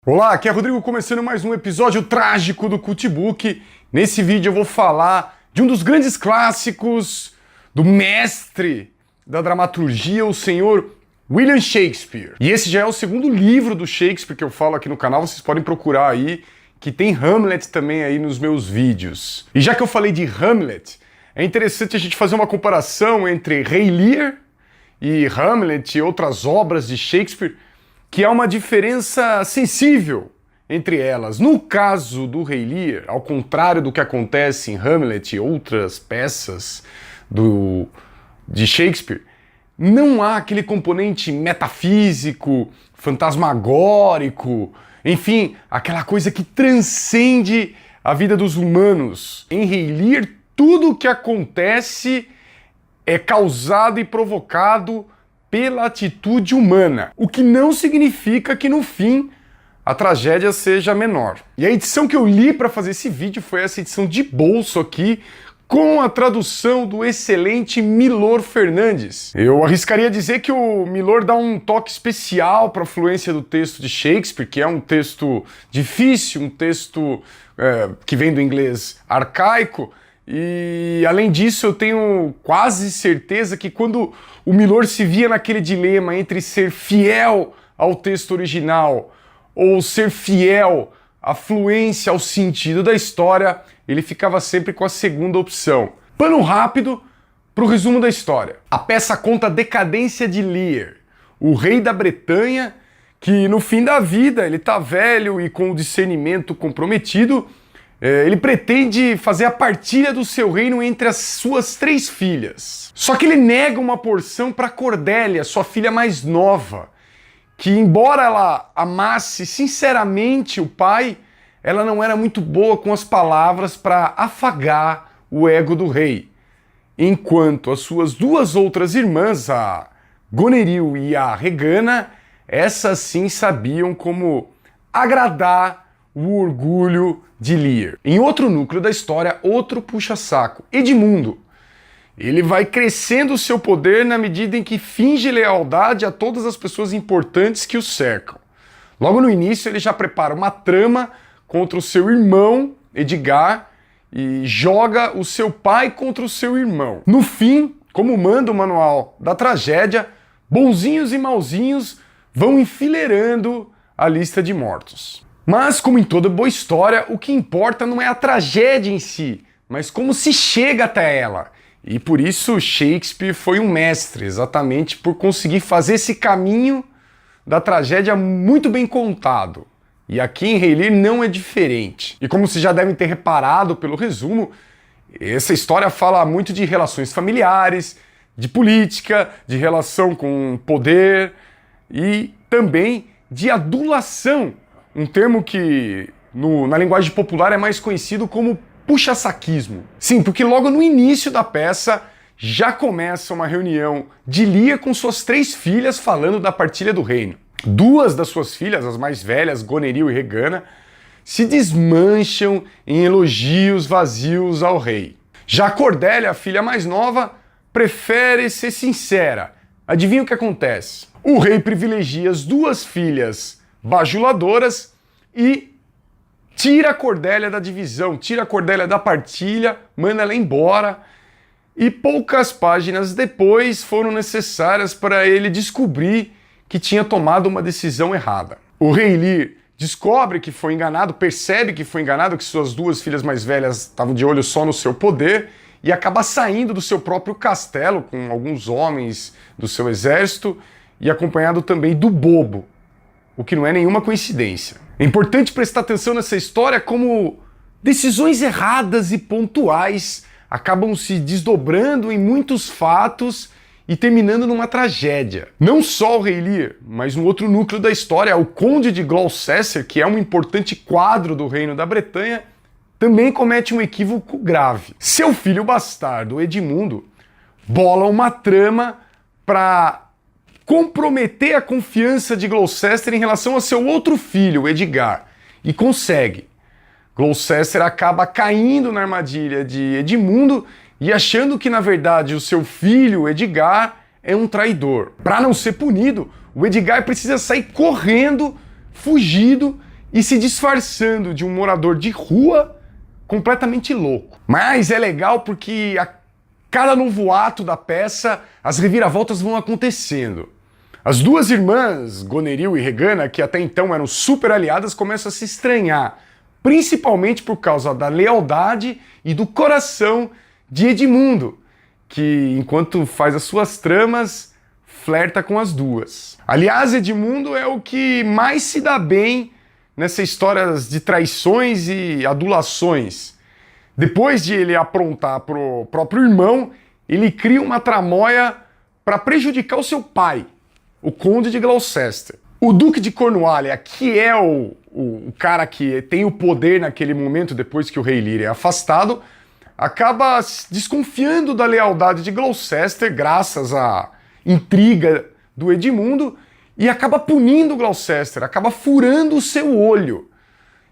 Olá, aqui é Rodrigo começando mais um episódio trágico do Cultbook. Nesse vídeo eu vou falar de um dos grandes clássicos do mestre da dramaturgia, o senhor William Shakespeare. E esse já é o segundo livro do Shakespeare que eu falo aqui no canal, vocês podem procurar aí, que tem Hamlet também aí nos meus vídeos. E já que eu falei de Hamlet, é interessante a gente fazer uma comparação entre Rei Lear e Hamlet e outras obras de Shakespeare, que há uma diferença sensível entre elas. No caso do Rei Lear, ao contrário do que acontece em Hamlet e outras peças de Shakespeare, não há aquele componente metafísico, fantasmagórico, enfim, aquela coisa que transcende a vida dos humanos. Em Rei Lear, tudo o que acontece é causado e provocado pela atitude humana, o que não significa que no fim a tragédia seja menor. E a edição que eu li para fazer esse vídeo foi essa edição de bolso aqui, com a tradução do excelente Milor Fernandes. Eu arriscaria dizer que o Milor dá um toque especial para a fluência do texto de Shakespeare, que é um texto difícil, um texto que vem do inglês arcaico. E além disso, eu tenho quase certeza que quando o Milor se via naquele dilema entre ser fiel ao texto original ou ser fiel à fluência, ao sentido da história, ele ficava sempre com a segunda opção. Pano rápido para o resumo da história. A peça conta a decadência de Lear, o rei da Bretanha, que no fim da vida, ele tá velho e com o discernimento comprometido, ele pretende fazer a partilha do seu reino entre as suas 3 filhas. Só que ele nega uma porção para Cordélia, sua filha mais nova, que embora ela amasse sinceramente o pai, ela não era muito boa com as palavras para afagar o ego do rei. Enquanto as suas 2 outras irmãs, a Goneril e a Regana, essas sim sabiam como agradar o orgulho de Lear. Em outro núcleo da história, outro puxa-saco, Edmundo. Ele vai crescendo o seu poder na medida em que finge lealdade a todas as pessoas importantes que o cercam. Logo no início, ele já prepara uma trama contra o seu irmão, Edgar, e joga o seu pai contra o seu irmão. No fim, como manda o manual da tragédia, bonzinhos e mauzinhos vão enfileirando a lista de mortos. Mas, como em toda boa história, o que importa não é a tragédia em si, mas como se chega até ela. E por isso Shakespeare foi um mestre, exatamente por conseguir fazer esse caminho da tragédia muito bem contado. E aqui em Rei Lear não é diferente. E como vocês já devem ter reparado pelo resumo, essa história fala muito de relações familiares, de política, de relação com poder e também de adulação. Um termo que na linguagem popular é mais conhecido como puxa-saquismo. Sim, porque logo no início da peça já começa uma reunião de Lear com suas 3 filhas falando da partilha do reino. 2 das suas filhas, as mais velhas, Goneril e Regana, se desmancham em elogios vazios ao rei. Já Cordélia, a filha mais nova, prefere ser sincera. Adivinha o que acontece? O rei privilegia as 2 filhas bajuladoras e tira a Cordélia da divisão, tira a Cordélia da partilha, manda ela embora, e poucas páginas depois foram necessárias para ele descobrir que tinha tomado uma decisão errada. O Rei Lear descobre que foi enganado, percebe que foi enganado, que suas 2 filhas mais velhas estavam de olho só no seu poder, e acaba saindo do seu próprio castelo com alguns homens do seu exército e acompanhado também do Bobo, o que não é nenhuma coincidência. É importante prestar atenção nessa história como decisões erradas e pontuais acabam se desdobrando em muitos fatos e terminando numa tragédia. Não só o Rei Lear, mas um outro núcleo da história, o Conde de Gloucester, que é um importante quadro do Reino da Bretanha, também comete um equívoco grave. Seu filho bastardo, Edmundo, bola uma trama para comprometer a confiança de Gloucester em relação a seu outro filho, Edgar, e consegue. Gloucester acaba caindo na armadilha de Edmundo e achando que, na verdade, o seu filho, Edgar, é um traidor. Para não ser punido, o Edgar precisa sair correndo, fugido, e se disfarçando de um morador de rua completamente louco. Mas é legal porque a cada novo ato da peça, as reviravoltas vão acontecendo. As duas irmãs, Goneril e Regana, que até então eram super aliadas, começam a se estranhar, principalmente por causa da lealdade e do coração de Edmundo, que, enquanto faz as suas tramas, flerta com as duas. Aliás, Edmundo é o que mais se dá bem nessas histórias de traições e adulações. Depois de ele aprontar pro próprio irmão, ele cria uma tramóia para prejudicar o seu pai, o Conde de Gloucester. O Duque de Cornualha, que é o cara que tem o poder naquele momento, depois que o Rei Lear é afastado, acaba desconfiando da lealdade de Gloucester, graças à intriga do Edmundo, e acaba punindo Gloucester, acaba furando o seu olho.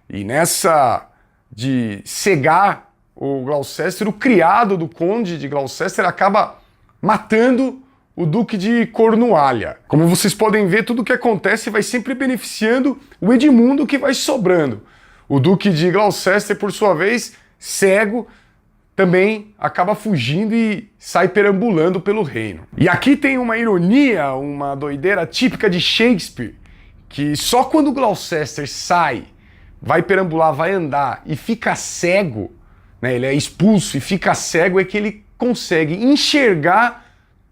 E nessa de cegar o Gloucester, o criado do Conde de Gloucester acaba matando o Duque de Cornualha. Como vocês podem ver, tudo o que acontece vai sempre beneficiando o Edmundo, que vai sobrando. O Duque de Gloucester, por sua vez, cego, também acaba fugindo e sai perambulando pelo reino. E aqui tem uma ironia, uma doideira típica de Shakespeare, que só quando Gloucester sai, vai perambular, vai andar e fica cego, né, ele é expulso e fica cego, é que ele consegue enxergar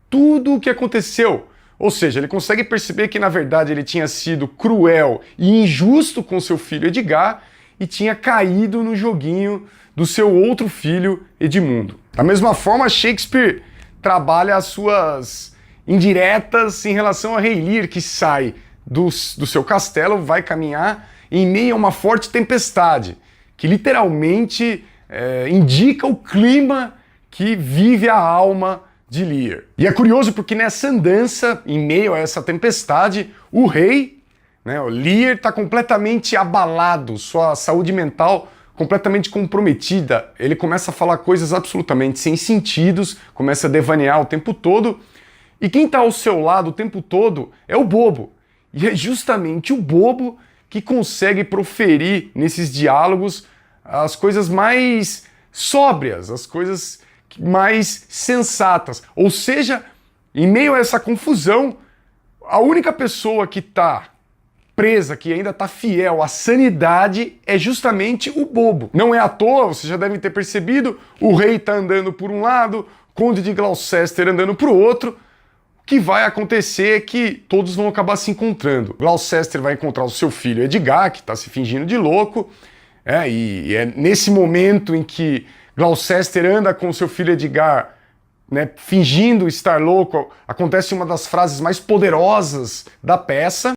tudo o que aconteceu. Ou seja, ele consegue perceber que na verdade ele tinha sido cruel e injusto com seu filho Edgar e tinha caído no joguinho do seu outro filho, Edmundo. Da mesma forma, Shakespeare trabalha as suas indiretas em relação a Rei Lear, que sai do seu castelo, vai caminhar em meio a uma forte tempestade, que literalmente indica o clima que vive a alma de Lear. E é curioso porque nessa andança, em meio a essa tempestade, o rei, né, o Lear, está completamente abalado, sua saúde mental completamente comprometida. Ele começa a falar coisas absolutamente sem sentidos, começa a devanear o tempo todo, e quem está ao seu lado o tempo todo é o bobo. E é justamente o bobo que consegue proferir nesses diálogos as coisas mais sóbrias, as coisas mais sensatas. Ou seja, em meio a essa confusão, a única pessoa que está presa, que ainda está fiel à sanidade, é justamente o bobo. Não é à toa, vocês já devem ter percebido, o rei está andando por um lado, Conde de Gloucester andando para o outro. O que vai acontecer é que todos vão acabar se encontrando. Gloucester vai encontrar o seu filho Edgar, que está se fingindo de louco, e é nesse momento em que Gloucester anda com o seu filho Edgar, né, fingindo estar louco, acontece uma das frases mais poderosas da peça.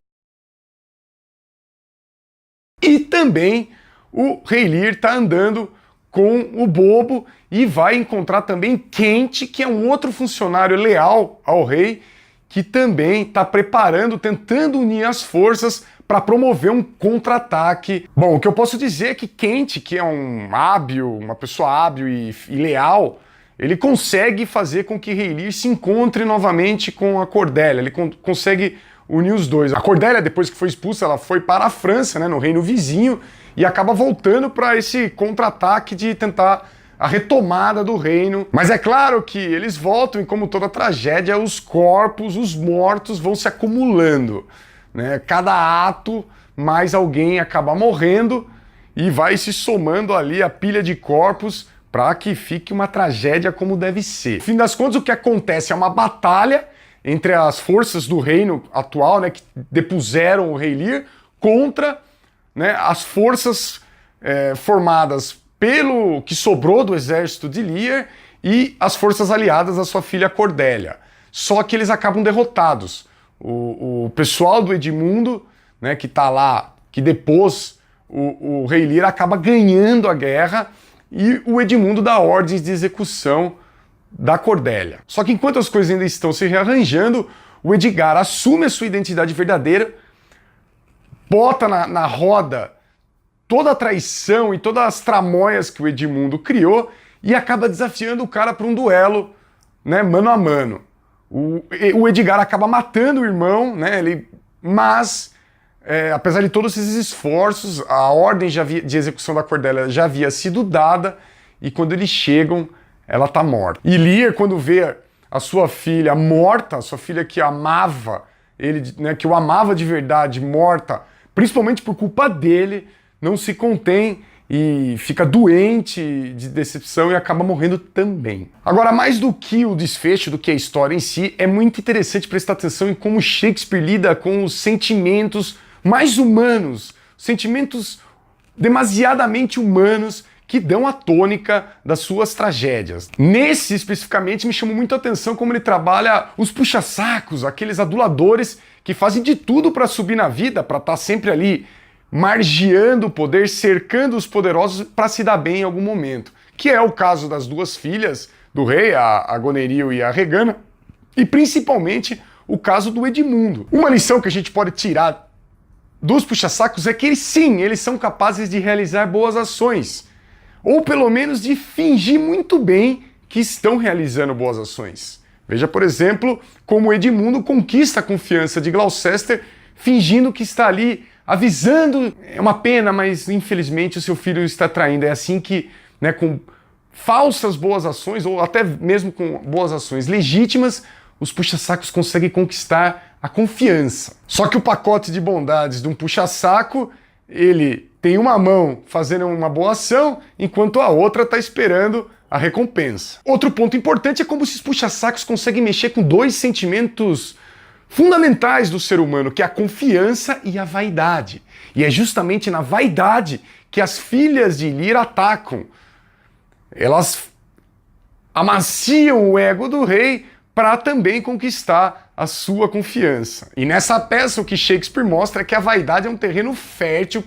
E também o Rei Lear está andando com o bobo e vai encontrar também Kent, que é um outro funcionário leal ao rei, que também está preparando, tentando unir as forças para promover um contra-ataque. Bom, o que eu posso dizer é que Kent, que é uma pessoa hábil e leal, ele consegue fazer com que Rei Lear se encontre novamente com a Cordélia, ele consegue unir os dois. A Cordélia, depois que foi expulsa, ela foi para a França, né, no reino vizinho, e acaba voltando para esse contra-ataque de tentar a retomada do reino. Mas é claro que eles voltam e, como toda tragédia, os corpos, os mortos vão se acumulando, né? Cada ato, mais alguém acaba morrendo e vai se somando ali a pilha de corpos para que fique uma tragédia como deve ser. No fim das contas, o que acontece é uma batalha entre as forças do reino atual, né, que depuseram o Rei Lear, contra, né, as forças formadas pelo que sobrou do exército de Lear e as forças aliadas da sua filha Cordélia. Só que eles acabam derrotados. O pessoal do Edmundo, né, que está lá, que depôs o Rei Lear, acaba ganhando a guerra e o Edmundo dá ordens de execução da Cordélia. Só que enquanto as coisas ainda estão se rearranjando, o Edgar assume a sua identidade verdadeira, bota na roda toda a traição e todas as tramóias que o Edmundo criou e acaba desafiando o cara para um duelo, né, mano a mano. O Edgar acaba matando o irmão, né, mas apesar de todos esses esforços, a ordem de execução da Cordelia já havia sido dada, e quando eles chegam, ela está morta. E Lear, quando vê a sua filha morta, a sua filha que amava ele, né, que o amava de verdade, morta, principalmente por culpa dele, não se contém e fica doente de decepção e acaba morrendo também. Agora, mais do que o desfecho, do que a história em si, é muito interessante prestar atenção em como Shakespeare lida com os sentimentos mais humanos, sentimentos demasiadamente humanos que dão a tônica das suas tragédias. Nesse, especificamente, me chamou muito a atenção como ele trabalha os puxa-sacos, aqueles aduladores que fazem de tudo para subir na vida, para estar sempre ali margeando o poder, cercando os poderosos para se dar bem em algum momento. Que é o caso das duas filhas do rei, a Goneril e a Regana, e principalmente o caso do Edmundo. Uma lição que a gente pode tirar dos puxa-sacos é que eles são capazes de realizar boas ações, ou pelo menos de fingir muito bem que estão realizando boas ações. Veja, por exemplo, como Edmundo conquista a confiança de Gloucester, fingindo que está ali avisando, é uma pena, mas infelizmente o seu filho está traindo. É assim que, né, com falsas boas ações, ou até mesmo com boas ações legítimas, os puxa-sacos conseguem conquistar a confiança. Só que o pacote de bondades de um puxa-saco, ele tem uma mão fazendo uma boa ação, enquanto a outra está esperando a recompensa. Outro ponto importante é como esses puxa-sacos conseguem mexer com dois sentimentos fundamentais do ser humano, que é a confiança e a vaidade. E é justamente na vaidade que as filhas de Lear atacam. Elas amaciam o ego do rei para também conquistar a sua confiança. E nessa peça o que Shakespeare mostra é que a vaidade é um terreno fértil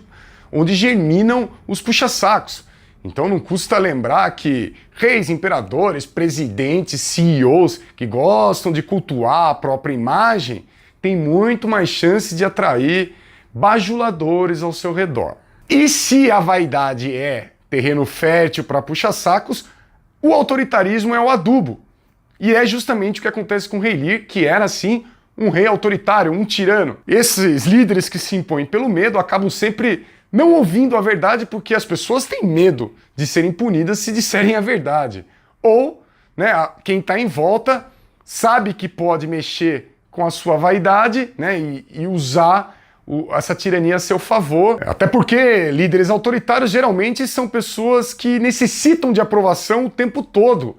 onde germinam os puxa-sacos. Então não custa lembrar que reis, imperadores, presidentes, CEOs que gostam de cultuar a própria imagem têm muito mais chance de atrair bajuladores ao seu redor. E se a vaidade é terreno fértil para puxa-sacos, o autoritarismo é o adubo. E é justamente o que acontece com o rei Lear, que era assim um rei autoritário, um tirano. Esses líderes que se impõem pelo medo acabam sempre não ouvindo a verdade porque as pessoas têm medo de serem punidas se disserem a verdade. Ou, né, quem está em volta sabe que pode mexer com a sua vaidade, né, e usar essa tirania a seu favor. Até porque líderes autoritários geralmente são pessoas que necessitam de aprovação o tempo todo.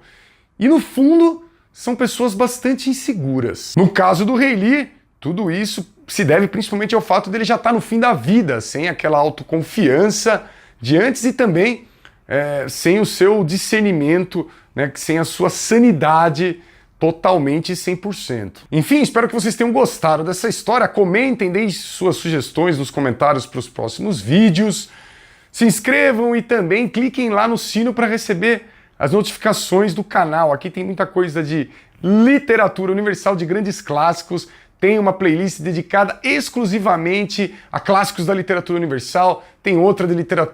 E no fundo, são pessoas bastante inseguras. No caso do rei Lear, tudo isso se deve principalmente ao fato dele já estar no fim da vida, sem aquela autoconfiança de antes e também sem o seu discernimento, né, sem a sua sanidade totalmente 100%. Enfim, espero que vocês tenham gostado dessa história. Comentem, deem suas sugestões nos comentários para os próximos vídeos. Se inscrevam e também cliquem lá no sino para receber as notificações do canal. Aqui tem muita coisa de literatura universal, de grandes clássicos. Tem uma playlist dedicada exclusivamente a clássicos da literatura universal, tem outra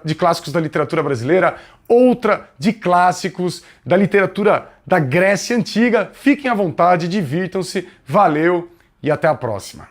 de clássicos da literatura brasileira, outra de clássicos da literatura da Grécia Antiga. Fiquem à vontade, divirtam-se, valeu e até a próxima.